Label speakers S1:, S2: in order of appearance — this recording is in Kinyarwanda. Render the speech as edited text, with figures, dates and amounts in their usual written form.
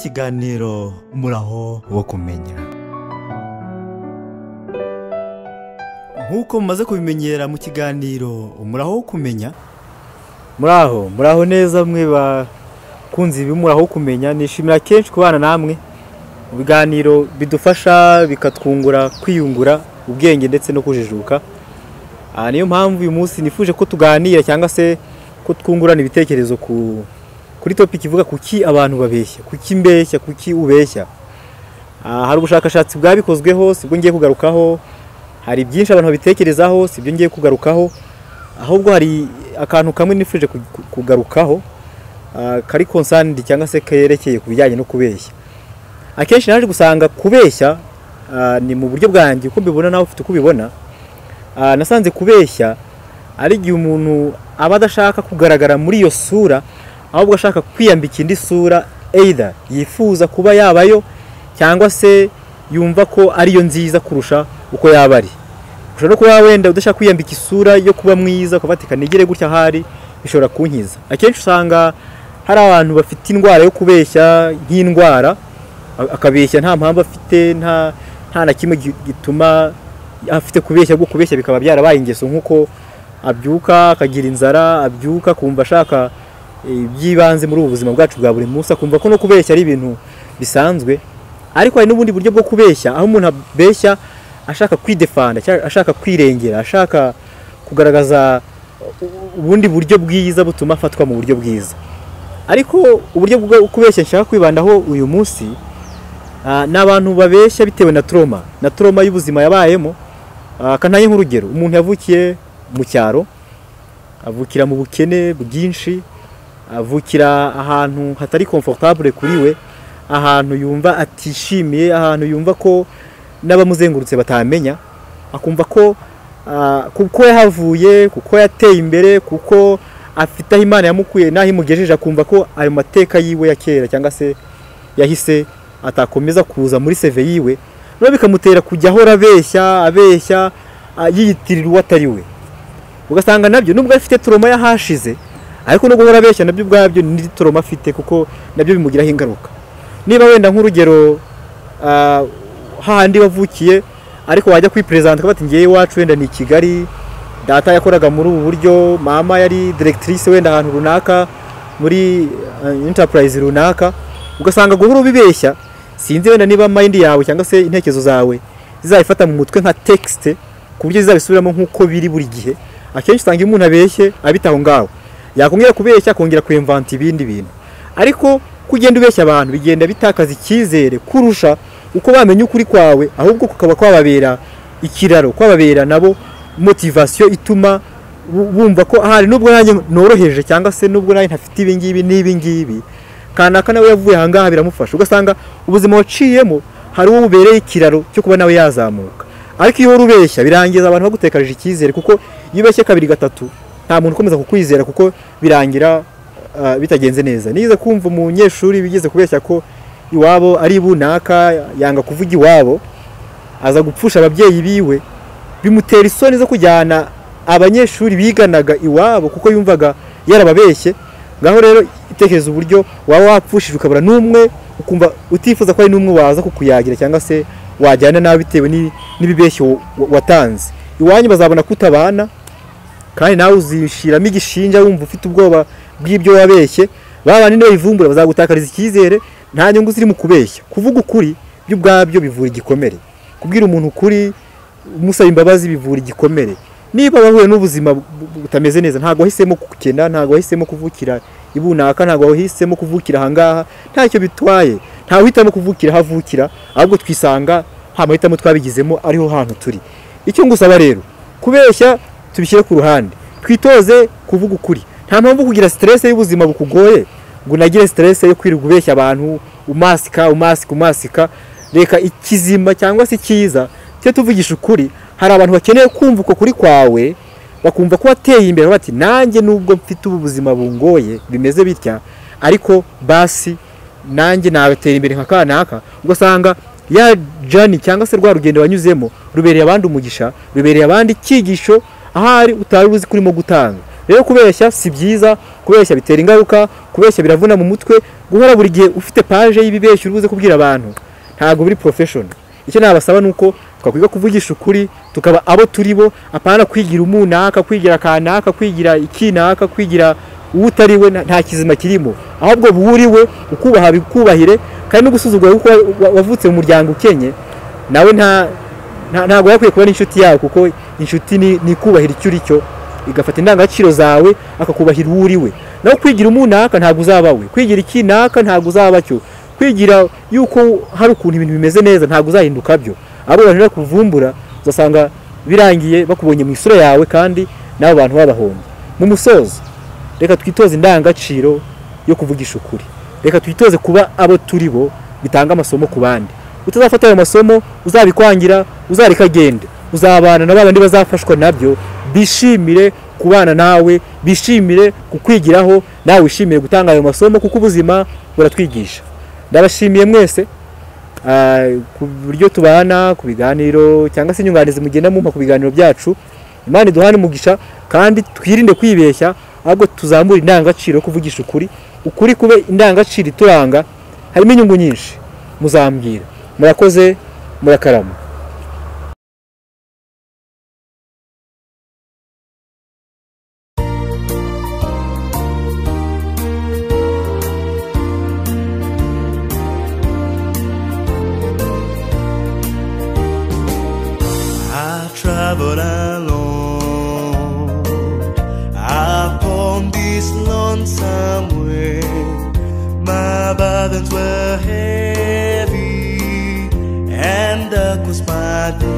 S1: n'ikiganiro muraho wo kumenya. Nk'uko mumaze kubimenyera mu kiganiro muraho wo kumenya, muraho neza mwe bakunzi b'umuraho wo kumenya. Nishimira kenshi kubana namwe mu biganiro bidufasha bikatwungura kwiyungura ubwenge ndetse no kujijuka. Niyo mpamvu uyu munsi nifuje ko tuganira cyangwa se ko twungurana ibitekerezo kuri topic ivuga kuki abantu babeshya, kuki mbeshya, kuki ubeshya. Hari ubushakashatsi bwabikozweho, sibwo ngiye kugarukaho. Hari byinshi abantu babitekerezaho, sibyo ngiye kugarukaho. Ahubwo hari akantu kamwe nifuje kugarukaho kari concerned cyangwa se kerekeye kubijyanye no kubeshya. Akenshi naje gusanga kubeshya ni mu buryo bwanjye uko mbibona nawe ufite uko ubibona. Nasanze kubeshya ari igihe umuntu aba adashaka kugaragara muri iyo sura, ahubwo ashaka kwiyambika indi sura, either yifuza kuba yabayo cyangwa se yumva ko ariyo nziza kurusha uko yaba ari. Ushobora kuba wenda udashaka kwiyambika isura yo kuba mwiza ukabatika nigire gutya hari bishobora kunkiza. Akenshi usanga hari abantu bafite indwara yo kubeshya nk'indwara, akabeshya nta mpamvu afite, nta na kimwe gituma afite kubeshya, bwo kubeshya bikaba byarabaye ingeso, nkuko abyuka akagira inzara, abyuka kumva ashaka ibyibanze muri ubu buzima bwacu bwa buri munsi, akumva ko no kubeshya ari ibintu bisanzwe. Ariko hari n'ubundi buryo bwo kubeshya, aho umuntu abeshya ashaka kwidefanda, ashaka kwirengera, ashaka kugaragaza ubundi buryo bwiza butuma afatwa mu buryo bwiza. Ariko uburyo bwo kubeshya nshaka kwibandaho uyu munsi n'abantu babeshya bitewe na trauma y'ubuzima yabayemo. Kantaye nk'urugero, umuntu yavukiye mu cyaro, avukira mu bukene bwinshi, avukira ahantu hatari comfortable kuri we, ahantu yumva atishimiye, ahantu yumva ko n'abamuzengurutse batamenya, akumva ko kuko yahavuye, kuko yateye imbere, kuko afite aho Imana yamukuye naho imugejeje, akumva ko ayo mateka yiwe ya kera cyangwa se yahise atakomeza kuza muri CV yiwe, no bikamutera kujya ahora abeshya yiyitirira uwo atari we. Ugasanga nabyo nubwo afite trauma yahashize, ariko no guhora abeshya nabyo ubwabyo ni trauma afite, kuko nabyo bimugiraho ingaruka. Niba wenda nk'urugero hahandi wavukiye, ariko wajya kwipresenta bati ngiye iwacu wenda ni Kigali, data yakoraga muri ubu buryo, mama yari directrice wenda ahantu runaka muri enterprise runaka, ugasanga guhora ubibeshya, sinzi wenda niba mind yawe cyangwa se intekerezo zawe zizayifata mu mutwe nka text ku buryo zizabisubiramo nkuko biri buri gihe. Akenshi usanga umuntu abeshye abitaho ngaho, yakongera kubeshya akongera kwinvent ibindi bintu. Ariko kugenda ubeshya abantu bigenda bitakaza icyizere kurusha uko bamenye ukuri kwawe, ahubwo kukaba kwababera ikiraro, kwababera nabo motivation ituma bumva ko ahari nubwo nanjye noroheje cyangwa se nubwo nanjye ntafite ibi ngibi kanaka nawe yavuye ahangaha biramufasha. Ugasanga ubuzima waciyemo hari uwo bubereye ikiraro cyo kuba nawe yazamuka. Ariko iyo urubeshya birangiza abantu bagutekaje icyizere, kuko iyo ubeshye kabiri gatatu nta muntu ukomeza kukwizera, kuko birangira bitagenze neza. Nize kumva umunyeshuri bigeze kubeshya ko iwabo ari bunaka, yanga kuvuga iwabo, aza gupfusha ababyeyi biwe, bimutera isoni zo kujyana abanyeshuri biganaga iwabo kuko yumvaga yarababeshye. Ngaho rero itekereza uburyo waba wapfushije ukabura n'umwe, ukumva utifuza ko ari n'umwe waza kukuyagira cyangwa se wajyana nawe bitewe n'ibibeshyo watanze. Iwanyu bazabona kutabana, kandi nawe uzishiramo igishinja wumva ufite ubwoba bw'ibyo wabeshye. Babana niyo ivumbura bazagutakariza icyizere, nta nyungu ziri mu kubeshya. Kuvuga ukuri byo ubwabyo bivura igikomere, kubwira umuntu ukuri umusaba imbabazi bivura igikomere. Niba wahuye n'ubuzima butameze neza, ntago wahisemo kukena, ntago wahisemo kuvukira ibunaka, ntago wahisemo kuvukira ahangaha, ntacyo bitwaye. Ntawe uhitamo kuvukira havukira, ahubwo twisanga nta mahitamo twabigizemo ariho hantu turi. Icyo ngusaba rero, kubeshya tubishyire ku ruhande, twitoze kuvuga ukuri. Nta mpamvu kugira stress y'ubuzima bukugoye ngo unagire stress yo kwirirwa ubeshya abantu umasika. Reka ikizima cyangwa se cyiza cyo tuvugisha ukuri. Hari abantu bakeneye kumva uko kuri kwawe, bakumva ko wateye imbere, bati nanjye nubwo mfite ubu buzima bungoye bimeze bitya, ariko basi nanjye nabatera imbere nka kanaka. Ugasanga ya journey cyangwa se rwa rugendo wanyuzemo rubereye abandi umugisha, rubereye abandi cyigisho ahari utari uzi kurimo gutanga. rero kubeshya si byiza, kubeshya bitera ingaruka, kubeshya biravuna mu mutwe. Guhora buri gihe ufite page y'ibibeshya urubuze kubwira abantu ntago buri professional. Icyo nabasaba nuko twakwiga kuvugisha ukuri, tukaba abo turibo, apana kwigira umunaka, kwigira kanaka, kwigira ikinaka, kwigira utariwe, nta kizima kirimo. Ahubwo buwuriwe ukubaha bikubahire, kandi no gusuzugura uko wavutse mu muryango ukenye, nawe ntago yakwiye kuba inshuti yawe, kuko inshuti ni kubahira icyo uricyo, igafata indangagaciro zawe akakubahira uwuriwe. Naho kwigira umunaka ntago uzabawe, kwigira ikinaka ntago uzaba cyo, kwigira yuko hari ukuntu ibintu bimeze neza ntago uzahinduka byo. Abo bantu kuvumbura uzasanga birangiye bakubonye mu isura yawe, kandi nabo bantu babahomye. Mu musozo, reka twitoze indangagaciro yo kuvugisha ukuri, reka twitoze kuba abo turibo, bitanga amasomo ku bandi. Utazafata ayo masomo uzabikwangira, uzarika gende, uzabana na babandi bazafashwa nabyo, bishimire kubana nawe, bishimire kukwigiraho, nawe wishimire gutanga ayo masomo, kuko ubuzima buratwigisha. Ndabashimiye mwese ku buryo tubana ku biganiro cyangwa se inyunganizi mugenda mumpa ku biganiro byacu. Imana iduhane umugisha, kandi twirinde kwibeshya, ahubwo tuzamura indangagaciro yo kuvugisha ukuri. Ukuri kube indangagaciro ituranga, harimo inyungu nyinshi. Muzambwira. Murakoze, murakarama.
S2: Traveled alone upon this lonesome way. My burdens were heavy and dark was my day.